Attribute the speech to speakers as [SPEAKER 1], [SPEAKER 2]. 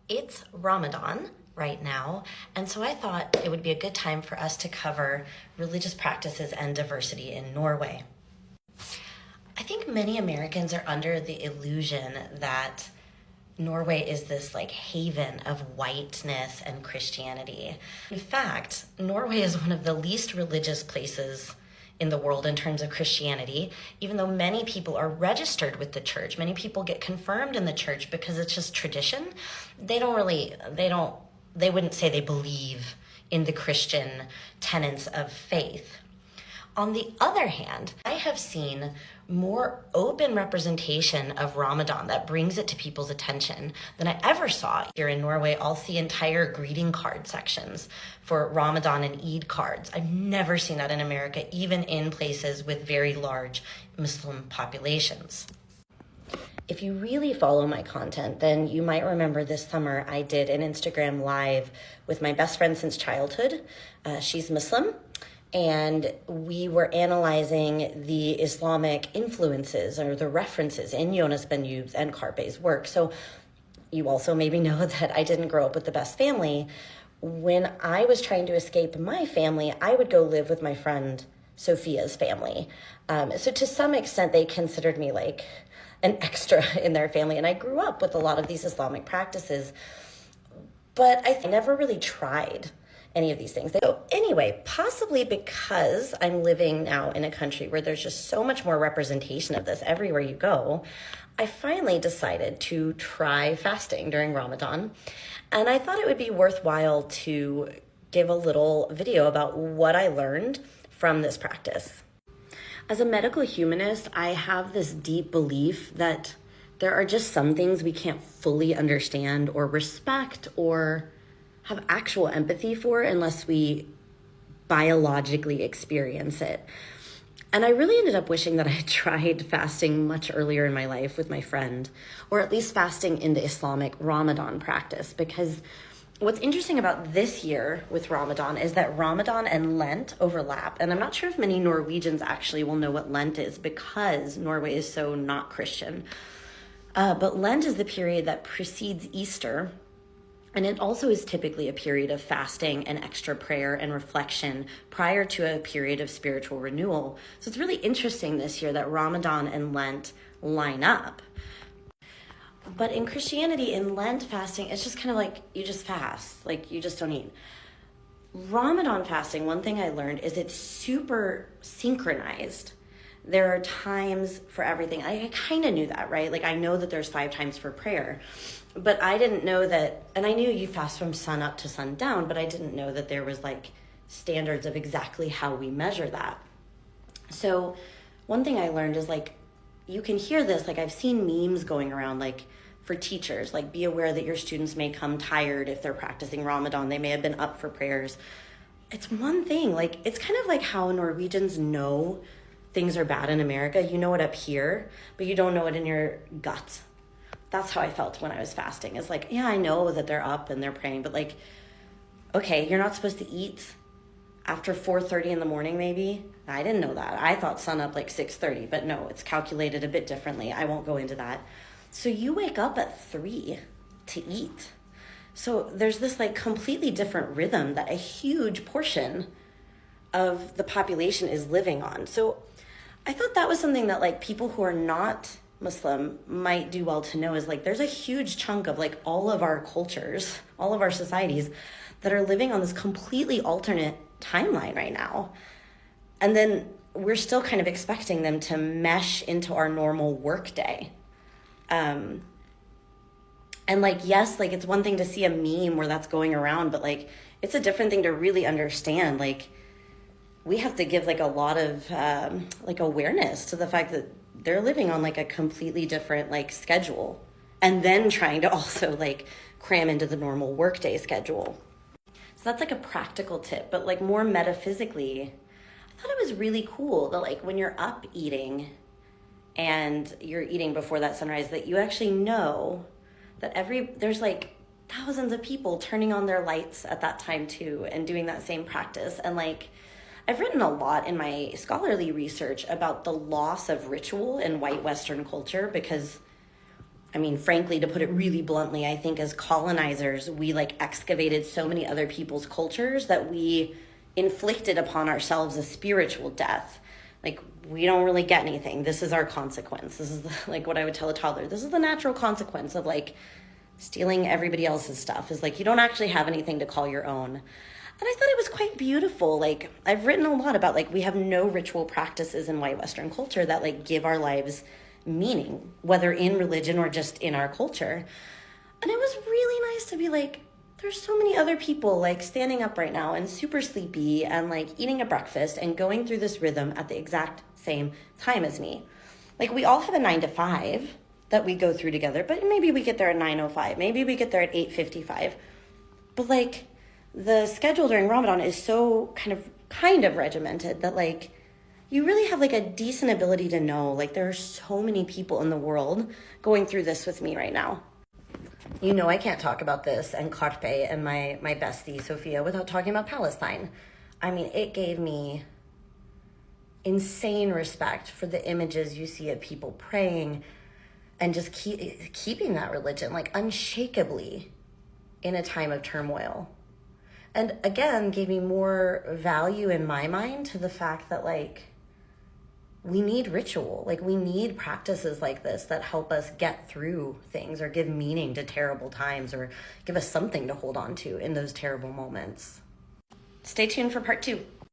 [SPEAKER 1] It's Ramadan right now, and so I thought it would be a good time for us to cover religious practices and diversity in Norway. I think many Americans are under the illusion that Norway is this like haven of whiteness and Christianity. In fact, Norway is one of the least religious places in the world in terms of Christianity, even though many people are registered with the church. Many people get confirmed in the church because it's just tradition. They wouldn't say they believe in the Christian tenets of faith. On the other hand, I have seen more open representation of Ramadan that brings it to people's attention than I ever saw. Here in Norway, I'll see entire greeting card sections for Ramadan and Eid cards. I've never seen that in America, even in places with very large Muslim populations. If you really follow my content, then you might remember this summer I did an Instagram live with my best friend since childhood. She's Muslim. And we were analyzing the Islamic influences or the references in Jonas Ben Youb's and Carpe's work. So you also maybe know that I didn't grow up with the best family. When I was trying to escape my family, I would go live with my friend Sophia's family. So to some extent, they considered me like an extra in their family. And I grew up with a lot of these Islamic practices, but I never really tried any of these things. So anyway, possibly because I'm living now in a country where there's just so much more representation of this everywhere you go, I finally decided to try fasting during Ramadan. And I thought it would be worthwhile to give a little video about what I learned from this practice. As a medical humanist, I have this deep belief that there are just some things we can't fully understand or respect or have actual empathy for unless we biologically experience it. And I really ended up wishing that I had tried fasting much earlier in my life with my friend, or at least fasting in the Islamic Ramadan practice, because what's interesting about this year with Ramadan is that Ramadan and Lent overlap. And I'm not sure if many Norwegians actually will know what Lent is because Norway is so not Christian. But Lent is the period that precedes Easter. And it also is typically a period of fasting and extra prayer and reflection prior to a period of spiritual renewal. So it's really interesting this year that Ramadan and Lent line up. But in Christianity, in Lent fasting, it's just kind of like you just fast, like you just don't eat. Ramadan fasting, one thing I learned is it's super synchronized. There are times for everything. I kind of knew that, right? Like I know that there's 5 times for prayer. But I didn't know that, and I knew you fast from sun up to sundown, but I didn't know that there was like standards of exactly how we measure that. So one thing I learned is like, you can hear this, like I've seen memes going around like for teachers, like be aware that your students may come tired if they're practicing Ramadan. They may have been up for prayers. It's one thing, like it's kind of like how Norwegians know things are bad in America. You know it up here, but you don't know it in your gut. That's how I felt when I was fasting. It's like, yeah, I know that they're up and they're praying, but like, okay, you're not supposed to eat after 4:30 in the morning, maybe. I didn't know that. I thought sun up like 6:30, but no, it's calculated a bit differently. I won't go into that. So you wake up at 3 to eat. So there's this like completely different rhythm that a huge portion of the population is living on. So I thought that was something that like people who are not Muslim might do well to know is like there's a huge chunk of like all of our cultures, all of our societies that are living on this completely alternate timeline right now. And then we're still kind of expecting them to mesh into our normal work day. And like, yes, like it's one thing to see a meme where that's going around, but like it's a different thing to really understand. Like we have to give like a lot of like awareness to the fact that they're living on like a completely different like schedule and then trying to also like cram into the normal workday schedule. So that's like a practical tip, but like more metaphysically, I thought it was really cool that like when you're up eating and you're eating before that sunrise, that you actually know that there's like thousands of people turning on their lights at that time too and doing that same practice. And like I've written a lot in my scholarly research about the loss of ritual in white Western culture because I mean, frankly, to put it really bluntly, I think as colonizers, we like excavated so many other people's cultures that we inflicted upon ourselves a spiritual death. Like, we don't really get anything. This is our consequence. This is like what I would tell a toddler. This is the natural consequence of like stealing everybody else's stuff, is like you don't actually have anything to call your own. And I thought it was quite beautiful. Like, I've written a lot about like we have no ritual practices in white Western culture that like give our lives meaning, whether in religion or just in our culture. And it was really nice to be like, there's so many other people like standing up right now and super sleepy and like eating a breakfast and going through this rhythm at the exact same time as me. Like, we all have a 9 to 5 that we go through together, but maybe we get there at 9:05, maybe we get there at 8:55. But like, the schedule during Ramadan is so kind of regimented that like you really have like a decent ability to know like there are so many people in the world going through this with me right now. You know, I can't talk about this and Carpe and my bestie Sophia without talking about Palestine. I mean, it gave me insane respect for the images you see of people praying and just keeping that religion like unshakably in a time of turmoil. And again, gave me more value in my mind to the fact that like we need ritual, like we need practices like this that help us get through things or give meaning to terrible times or give us something to hold on to in those terrible moments. Stay tuned for part 2.